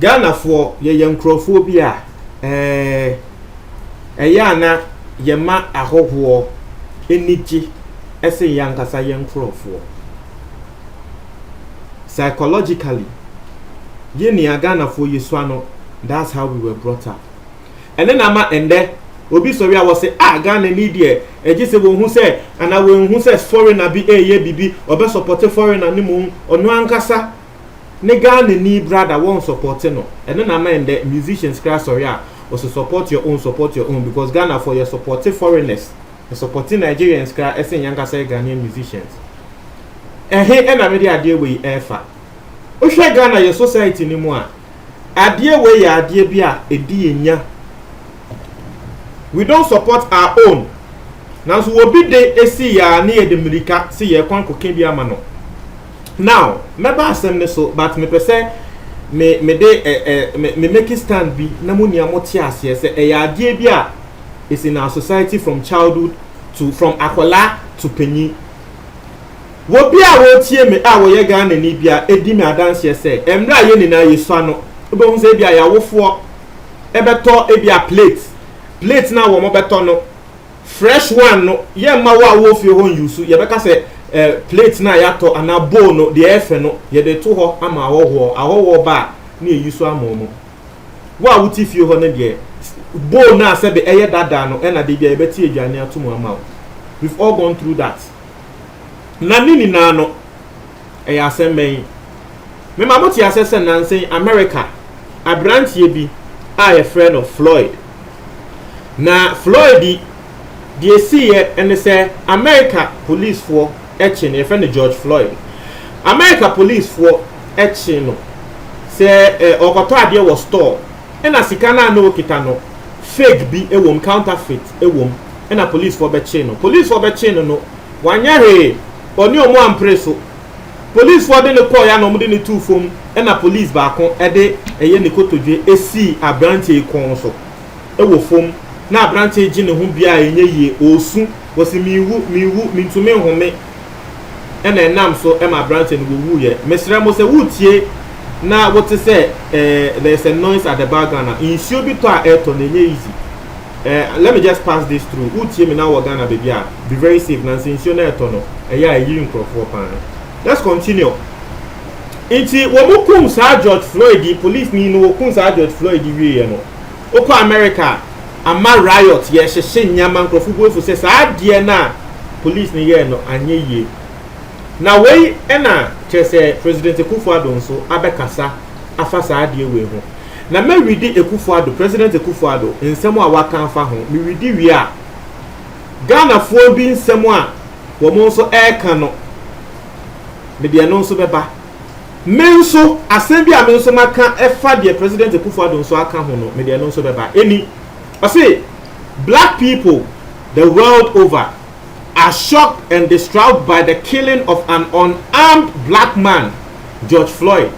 Ghana for ye nkrofobia eyana yema ahoho eniji ese yankasa yenkrofo psychologically ye ni Ghana for yeswano. That's how we were brought up. And then ama ende obi sorry I was say Ghana need there eji se won hu say ana won hu say foreigner bi eye bibi obe support foreigner ni mu onu ankasa ne Ghana ni brother won support no. And then ama ende musicians class sorry also support your own because Ghana for your supporting foreigners, you supporting Nigerians class esen yankasa Ghanaian musicians. Ena me dey ade we efa o hwe Ghana your society ni mu a ade we ya ade bia edi enya. We don't support our own. Now so obi dey esi ya na ye de mirika se ye kwan koken bia ma no. Now meba asem ne so but me pese me make it stand bi na mo nia mo tie ase se e ya ade bia is in our society from childhood to from akola to penyi. Wo bia wo tie me a wo ye Ghana ni bia edi me adanse se emra ye ni na yesu ano obe hu se bia ya wofo ebeto e bia plate na wo mo beto no fresh one no ye ma wo fie ho yusu ye beka se plate na ya to ana bowl no de efe no ye de to ho ama ahoho ba na yusu amomo wo a wuti fie ho no de bowl na se be eye dada no e na de bia ye beti adwane atomo ama. We've all gone through that. Na nini na no e ya semben me mamoti asese nansen America abrantie bi a friend of Floyd. Na Floyd the see and say America police for etching a friend George Floyd. America police for etching no say okoto ade was store and asikana no kita no fake bi ewom counterfeit ewom and a police for betching no wanyare oni omo ampreso police for the call ya no mo de ne two fom and a police back on ede eye ne kotodwe esi abrantie kon so ewo fom na abrantie gi ne ho bia enye yie osu wosi miwu mintume home ena enam so e ma abrantie no wu ye mesra mo se wutie na what to say there's a noise at the background insure bi to a eto na enye easy. Let me just pass this through. Utie me now Ghana baby. Be very safe. Nancy insure na eto no. Eya yi nkrofo pan. Let's continue. Inti wo mu kum sa George Floyd the police ni no kum sa George Floyd wie no. Oko America ama riot ye hyehye nyama nkrofo bofu se sa de na police ni ye no anye ye. Na wei ena chese President Akufo-Addo nso abekasa afa sa de we ho. Na me ready Akufo-Addo President Akufo-Addo nsemo a waka afa ho me ready wi a Ghana fo bi nsemo a wo mo nso eka no me de no nso beba me nso asem bi a me nso maka efa de President Akufo-Addo nso aka ho no me de no nso beba eni I say black people the world over are shocked and distraught by the killing of an unarmed black man George Floyd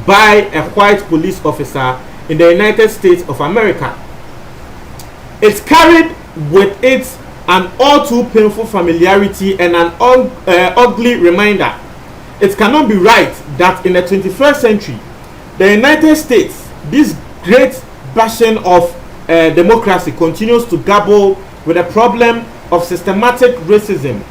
by a white police officer in the United States of America. It's carried with it an all too painful familiarity and an ugly reminder. It cannot be right that in the 21st century, the United States, this great bastion of democracy, continues to grapple with the problem of systematic racism.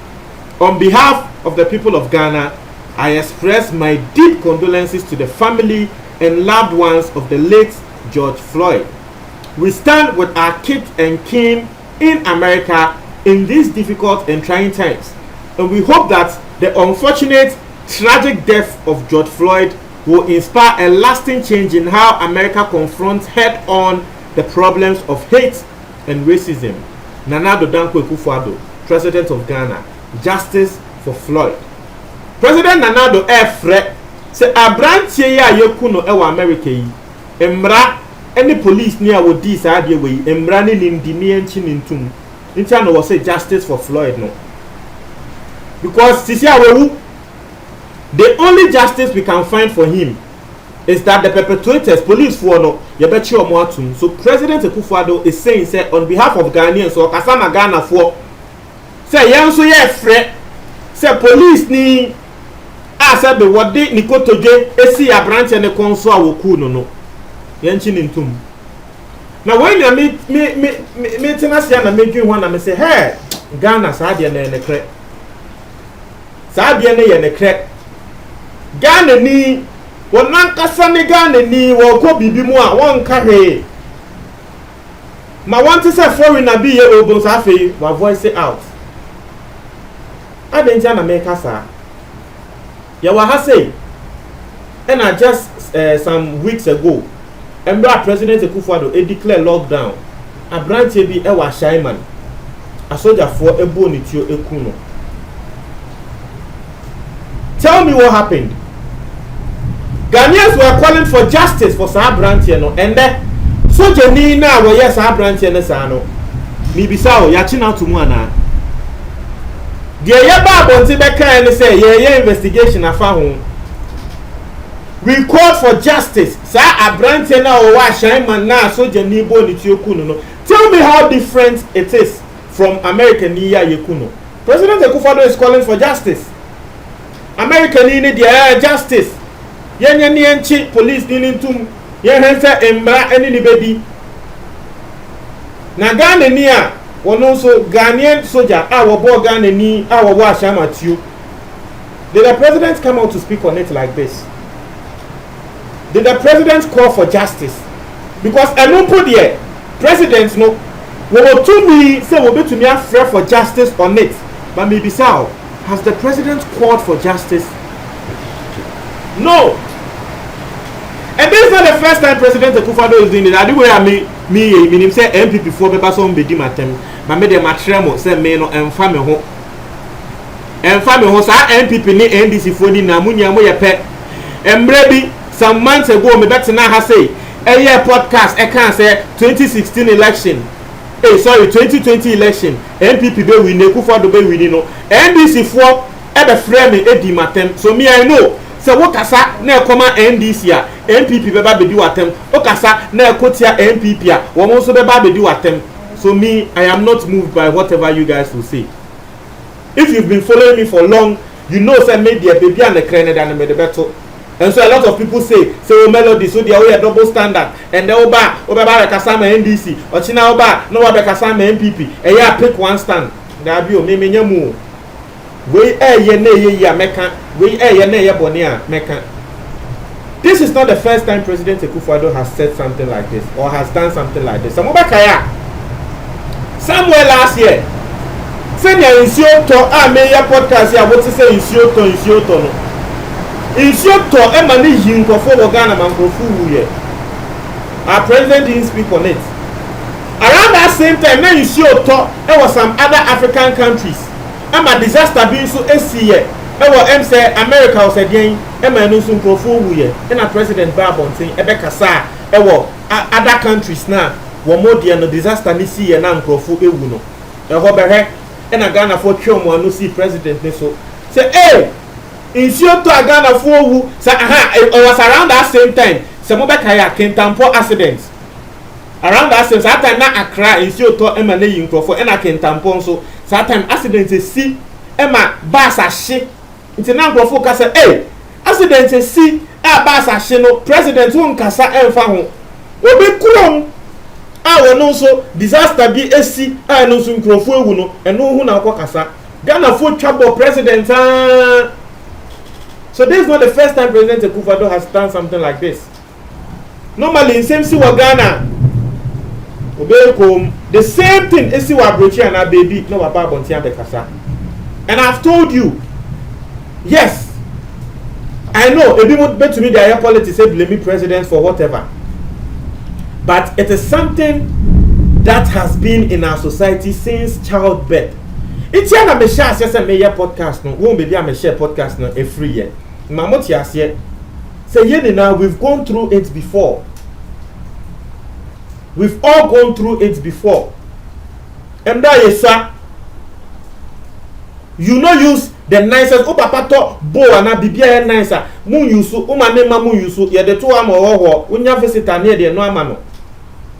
On behalf of the people of Ghana, I express my deep condolences to the family and loved ones of the late George Floyd. We stand with our kith and kin in America in these difficult and trying times, and we hope that the unfortunate, tragic death of George Floyd will inspire a lasting change in how America confronts head-on the problems of hate and racism. Nana Addo Dankwa Akufo-Addo, President of Ghana, Justice for Floyd. President Nana Addo Efre say abrantie ya yeku no e wa America yi emra any police ni a wo di sa de we emra ni ndi ni enchi ni ntum ntia no wo say justice for Floyd no because sisi awewu the only justice we can find for him is that the perpetrators, police for no, you bet you more to. So President Akufo-Addo is saying, say, on behalf of Ghanaians, so Kasama Ghana for, say, young so yeah, fret, say, police ni, say, be what they Nikotoje, esi a branch and the consul woku no, yanchin in tomb. Now, when you meet Tenasian and make you one, and say, hey, Ghana, Sadian and the crack. Sadian and the crack. Ghana ni, Wonankasa ne Ghana ni woko bibi mu a wonka he ma want to say foreigner bi ye obon sa fe wa voice out adenja na make asa ya wa ha say and I just some weeks ago Emra President Akufo-Addo declare lockdown abranche bi e wa Shaiman a soldier for ebo ni tio ekuno. Tell me what happened. Ghanaians were calling for justice for Sir Brantier no, and then so Jenny now were yes Sir Brantier no sano. Mi bisao ya china to muana. The yaba bonti beka and say ye investigation afa ho. We called for justice. Sir Brantier now wa Shaiman na so Jenny bo ni tiokuno no. Tell me how different it is from American Niya Yekuno. President Akufo-Addo is calling for justice. American ni the justice. Yenye ni enchi police ni ntum yenhense embra eni ni bedi na Ghana ni a wono so Ghanaian soldier a wo bo Ghana ni a wo ashama tiu. Did the president come out to speak on it like this? Did the president call for justice? Because enumpo there president no wo to me say wo betumi afre for justice on it, but maybe sao has the president called for justice? No. And this is not the first time President Akufo-Addo is doing it. I do where me say MPP for paper some be dimatem. But me dem atremo say me no emfa me ho. Emfa me ho sa MPP ni NDC for ni na munya mo ye pe. Emre bi some months ago me bet na ha say a podcast e can say 2016 election. 2020 election. MPP be win Akufo-Addo be win no. NDC for e be frame e dimatem. So me I know. So what kasa na ekoma NDC a MPP beba bedi watem o kasa na ekotia MPP a wo mo so beba bedi watem. So me I am not moved by whatever you guys will say. If you've been following me for long, you know say media baby and the crane than me the better. And so a lot of people say melody so they are double standard and the oba kasa ma NDC or china oba no oba kasa ma MPP e ya pick one stand. Da bi o me nyamu we ye na ye ya meka we ye na ye bone a meka. This is not the first time President Akufo-Addo has said something like this or has done something like this. Somewhere last year senior insio to meya podcast ya what say insio to no insio to e ma ni yinko for Ghana man profu wuye. Our president didn't speak on it. Around that same time na insio to there was some other African countries. Ama disaster being so SCA. Ewo say America was again. Ema no so nkrofo wuye. Na president Babontin ebe kasa ewo other countries na wo modie no disaster ni see na nkrofo ewu no. Eho behe na Ghana for twom anu see president ne so. Say insio to Ghana for wu say it was around that same time. Say mo be kaya Kintampo accident. Around that same time na Accra insio to ema na yin nkrofo na Kintampo so that time accident see Emma bus ashe nti na nkrofo ka say accident see bus ashe no president won kasa emfa ho obi kurom wono so disaster bi esi no so nkrofo ewu no eno hu na akọ kasa Ghana for trouble president So this is not the first time President Akufo-Addo has done something like this. Normally in same siwa Ghana the same thing is siwa brochi and a baby no waba bontia bekasa. And I've told you, yes, I know a bit bet to me the politics say blame president for whatever, but it is something that has been in our society since childbirth. It's yana me share say me podcast no won be me share podcast no every year. Mamoti asie say ye now we've gone through it before. We've all gone through it before. And that is sir, you no use the nicest o papa to bo ana bibia nicer mun yusu o ma mema mun yusu ye de to ama wo unya visitor na de no ama no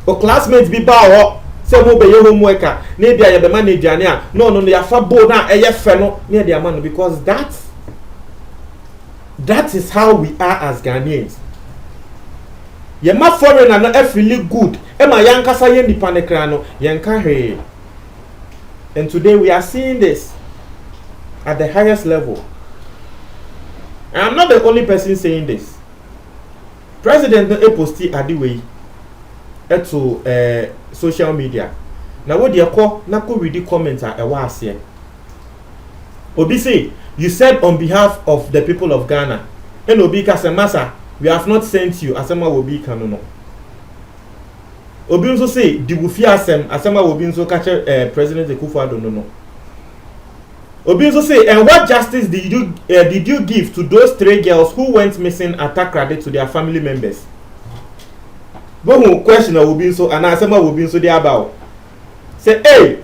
o classmate bi ba ho se mo be ye homework na bia ye be manager ne a no ya fa bo na eye fe no na de ama no because that is how we are as Ghanaians. Ye ma foreigner na e feel good e ma yankasa ye nipa ne kra no yenka he. And today we are seeing this at the highest level. And I'm not the only person saying this. President Eposti Adiwei to social media. Now what you call na ko read the comments a was here. Obi say, you said on behalf of the people of Ghana, and Obi Kasemasa, we have not sent you. Asema Obi Kanono. Obi also say, the Bufi Asema Obi also catch President Akufo-Addo no. Obi also say, and what justice did you give to those 3 girls who went missing at Takoradi to their family members? But question Obi so and Asema Obi so dey about. Say, hey,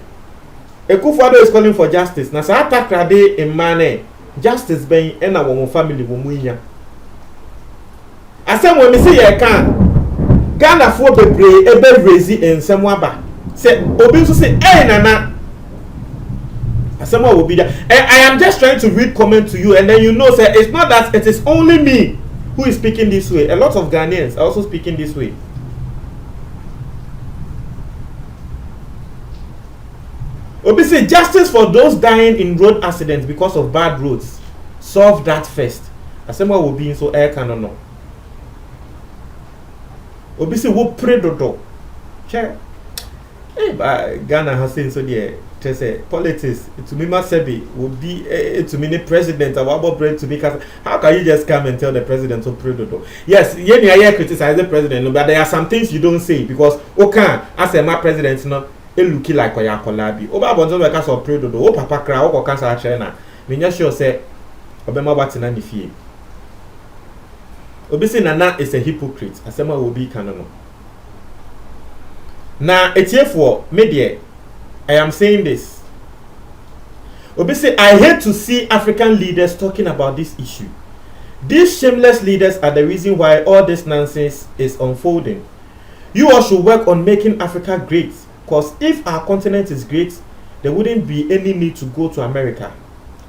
Akufo-Addo is calling for justice. Na sa Takoradi in mane justice ben na wo family wo mu nya. Asem we me say ye kan Ghana for bebre ebe raise ensem aba. Say Obi so say hey nana. Asem will be there. I am just trying to read comment to you and then you know say it's not that it is only me who is speaking this way. A lot of Ghanaians are also speaking this way. Obi say justice for those dying in road accidents because of bad roads. Solve that first. Asem will be so air canon no. Obi say wo pray dodo. Che. Ghana has seen so there. Say politics to me Masebi will be to me the president about bread to me. How can you just come and tell the president to pray dodo? Yes, I criticize the president, but there are some things you don't say because okay, as a my president no looking like Oya Kolabi. Oba bonzo we cast of pray dodo. O papa cry o cancer China. Me nya sure say obema batina ni fie. Obi say Nana is a hypocrite. Asema Obi kanono. Na etiefo media I am saying this. Obi say I hate to see African leaders talking about this issue. These shameless leaders are the reason why all this nonsense is unfolding. You all should work on making Africa great. Because if our continent is great, there wouldn't be any need to go to America.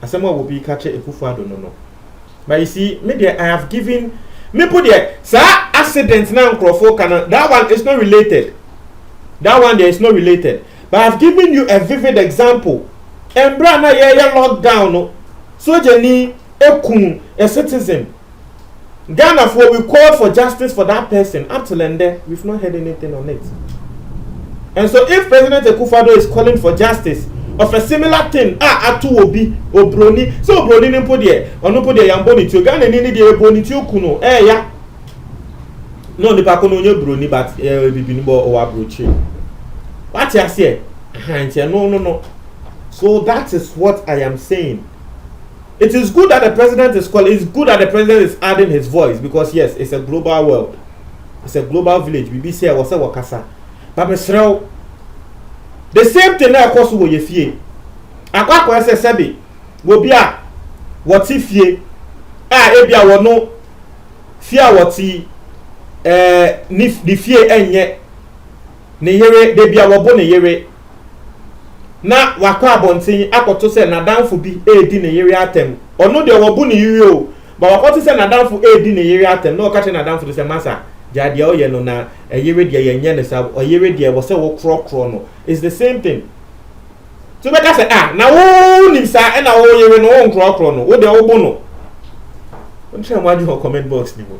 Asema will be catch Akufo-Addo no. But you see, maybe I have given me put there. Sir, accident now that one is not related. That one there is not related. But I've given you a vivid example. Embra na ye lockdown no. So jeni ekun a citizen. Ghana for we called for justice for that person. Up to Lende, we've not heard anything on it. And so if President Akufo-Addo is calling for justice of a similar thing, atu obi obroni. So obroni nimpo there. Ono po there yamboni tio. Ghana ni there boni tio kuno. Ya. No the pa kuno nye broni but bibini bo o abrochi. What you say? No. So that is what I am saying. It is good that the president is calling. It's good that the president is adding his voice because yes, it's a global world. It's a global village. BBC was a wakasa. But Mr. The same thing now course wo ye fie. Akwa kwa se sebi. Wo bia what if ye? Ebia wo no fia woti ni fie enye ne yere de bia wo bo ne yere na wakwa abontin akoto se na danfo bi edi ne yere atem ono de wo bo ne yere o ba wakoto se na danfo edi ne yere atem na okache na danfo se masa jade o ye no na yere de ye nye ne sa o yere de wo se wo kro no is the same thing so make say na wo nim sa e na wo yere no wo kro no wo de wo bo no o try mo aju comment box ni mo